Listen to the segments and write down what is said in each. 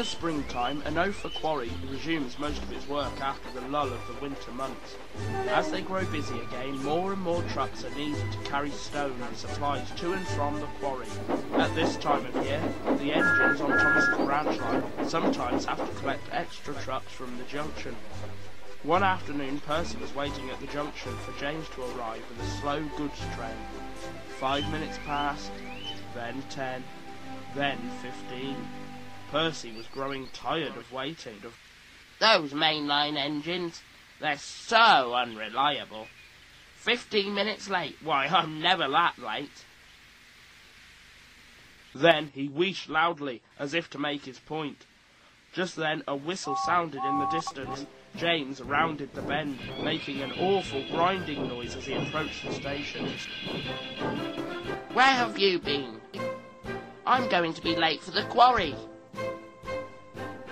springtime, Enofa Quarry resumes most of its work after the lull of the winter months. As they grow busy again, more and more trucks are needed to carry stone and supplies to and from the quarry. At this time of year, the engines on Thomas's branch line sometimes have to collect extra trucks from the junction. One afternoon, Percy was waiting at the junction for James to arrive with a slow goods train. 5 minutes passed, then 10, then 15. Percy was growing tired of waiting. Those mainline engines, they're so unreliable. 15 minutes late, why, I'm never that late. Then he wheezed loudly, as if to make his point. Just then a whistle sounded in the distance. James rounded the bend, making an awful grinding noise as he approached the station. Where have you been? I'm going to be late for the quarry.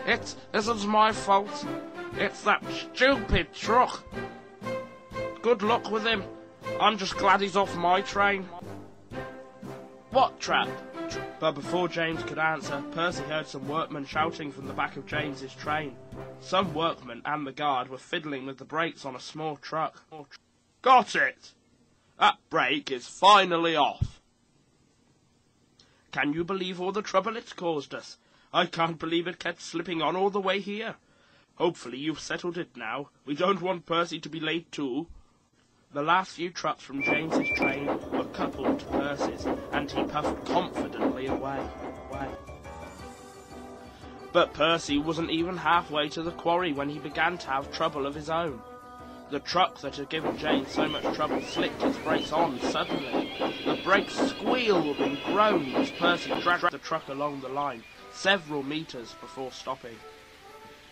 This isn't my fault. It's that stupid truck. Good luck with him. I'm just glad he's off my train. What truck? But before James could answer, Percy heard some workmen shouting from the back of James's train. Some workmen and the guard were fiddling with the brakes on a small truck. Got it! That brake is finally off. Can you believe all the trouble it's caused us? I can't believe it kept slipping on all the way here. Hopefully you've settled it now. We don't want Percy to be late too. The last few trucks from James's train were coupled to Percy's, and he puffed confidently away. But Percy wasn't even halfway to the quarry when he began to have trouble of his own. The truck that had given James so much trouble slipped its brakes on suddenly. The brakes squealed and groaned as Percy dragged the truck along the line, several metres before stopping.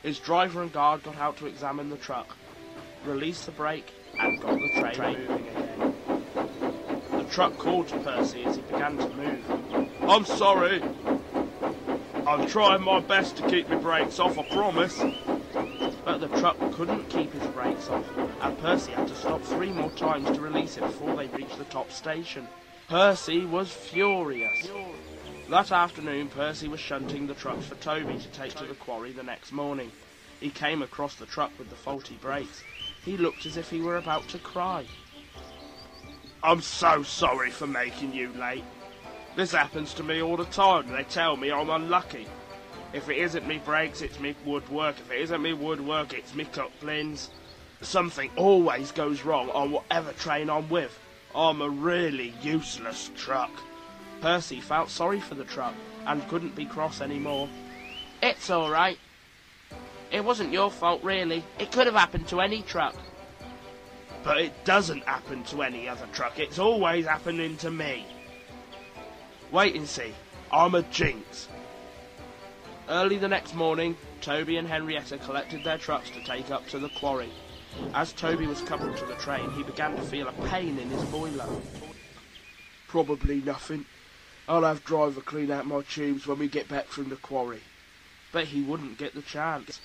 His driver and guard got out to examine the truck, released the brake, and got the train moving again. The truck called to Percy as he began to move. I'm sorry. I'm trying my best to keep my brakes off, I promise. But the truck couldn't keep his brakes off, and Percy had to stop 3 more times to release it before they reached the top station. Percy was furious. That afternoon, Percy was shunting the trucks for Toby to take to the quarry the next morning. He came across the truck with the faulty brakes. He looked as if he were about to cry. I'm so sorry for making you late. This happens to me all the time. They tell me I'm unlucky. If it isn't me brakes, it's me woodwork. If it isn't me woodwork, it's me couplings. Something always goes wrong on whatever train I'm with. I'm a really useless truck. Percy felt sorry for the truck and couldn't be cross anymore. It's all right. It wasn't your fault, really. It could have happened to any truck. But it doesn't happen to any other truck. It's always happening to me. Wait and see. I'm a jinx. Early the next morning, Toby and Henrietta collected their trucks to take up to the quarry. As Toby was coupled to the train, he began to feel a pain in his boiler. Probably nothing. I'll have driver clean out my tubes when we get back from the quarry. But he wouldn't get the chance.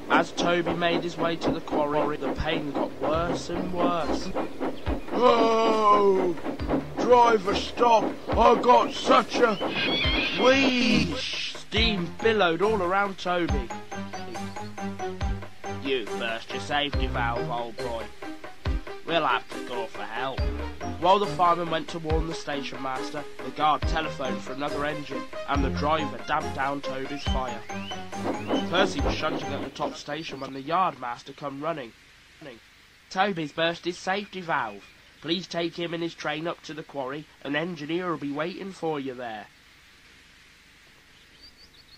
As Toby made his way to the quarry, the pain got worse and worse. Oh! Driver, stop! I got such a wheeze! Steam billowed all around Toby. You burst your safety valve, old boy. We'll have to call for help. While the fireman went to warn the station master, the guard telephoned for another engine, and the driver damped down Toby's fire. Percy was shunting at the top station when the yard master come running. Toby's burst his safety valve. Please take him and his train up to the quarry. An engineer will be waiting for you there.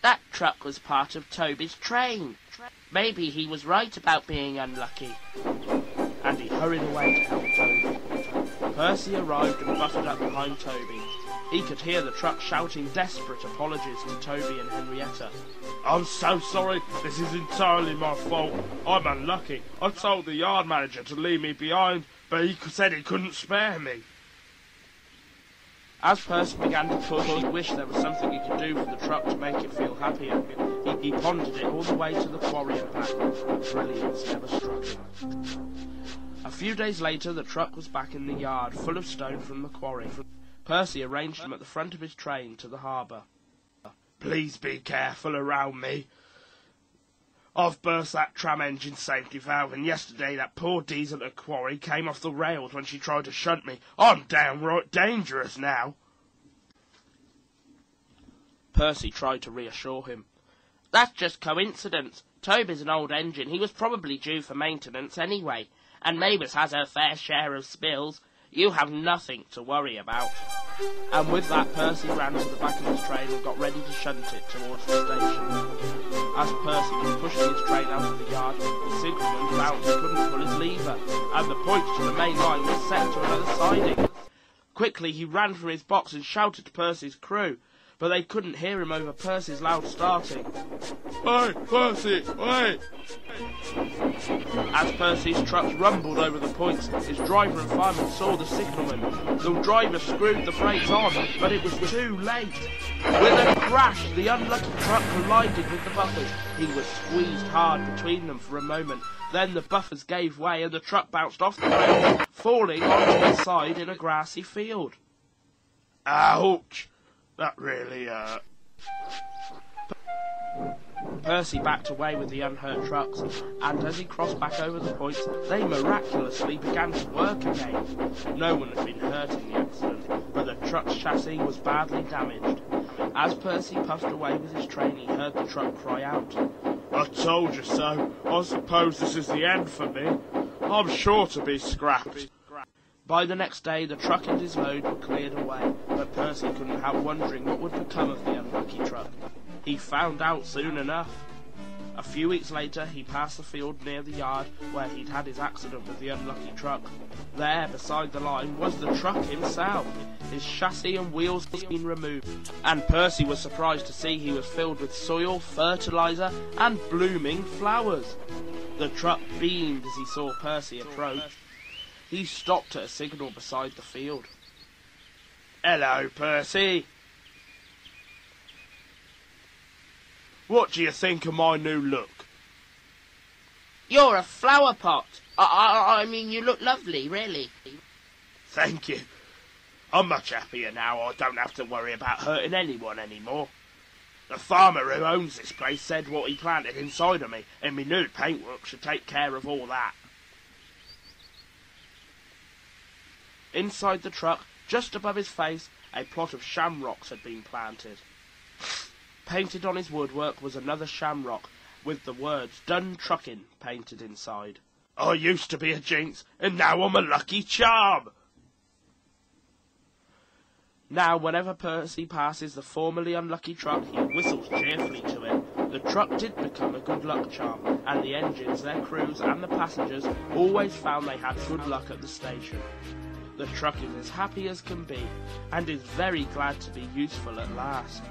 That truck was part of Toby's train. Maybe he was right about being unlucky. And he hurried away to help Toby. Percy arrived and butted up behind Toby. He could hear the truck shouting desperate apologies to Toby and Henrietta. I'm so sorry, this is entirely my fault. I'm unlucky. I told the yard manager to leave me behind, but he said he couldn't spare me. As Percy began to push, he wished there was something he could do for the truck to make it feel happier. He pondered it all the way to the quarry and back, but brilliance never struck him. A few days later, the truck was back in the yard, full of stone from the quarry. Percy arranged them at the front of his train to the harbour. Please be careful around me. I've burst that tram engine safety valve, and yesterday that poor diesel at the quarry came off the rails when she tried to shunt me. I'm downright dangerous now." Percy tried to reassure him. "That's just coincidence. Toby's an old engine. He was probably due for maintenance anyway, and Mavis has her fair share of spills. You have nothing to worry about." And with that, Percy ran to the back of his train and got ready to shunt it towards the station. As Percy was pushing his train out of the yard, the signalman found he couldn't pull his lever, and the point to the main line was set to another siding. Quickly he ran from his box and shouted to Percy's crew, but they couldn't hear him over Percy's loud starting. "Hey, Percy, wait!" As Percy's trucks rumbled over the points, his driver and fireman saw the signalman. The driver screwed the brakes on, but it was too late. With a crash, the unlucky truck collided with the buffers. He was squeezed hard between them for a moment. Then the buffers gave way and the truck bounced off the rails, falling onto his side in a grassy field. "Ouch! That really hurt." Percy backed away with the unhurt trucks, and as he crossed back over the points, they miraculously began to work again. No one had been hurt in the accident, but the truck's chassis was badly damaged. As Percy puffed away with his train, he heard the truck cry out, "I told you so. I suppose this is the end for me. I'm sure to be scrapped." By the next day, the truck and his load were cleared away, but Percy couldn't help wondering what would become of the unlucky truck. He found out soon enough. A few weeks later, he passed the field near the yard where he'd had his accident with the unlucky truck. There, beside the line, was the truck himself. His chassis and wheels had been removed, and Percy was surprised to see he was filled with soil, fertiliser, and blooming flowers. The truck beamed as he saw Percy approach. He stopped at a signal beside the field. "Hello, Percy. What do you think of my new look?" "You're a flower pot. I mean, you look lovely, really." "Thank you. I'm much happier now. I don't have to worry about hurting anyone anymore. The farmer who owns this place said what he planted inside of me, and my new paintwork should take care of all that." Inside the truck, just above his face, a plot of shamrocks had been planted. Painted on his woodwork was another shamrock, with the words "Done Truckin'" painted inside. "I used to be a jinx, and now I'm a lucky charm." Now, whenever Percy passes the formerly unlucky truck, he whistles cheerfully to it. The truck did become a good luck charm, and the engines, their crews, and the passengers always found they had good luck at the station. The truck is as happy as can be, and is very glad to be useful at last.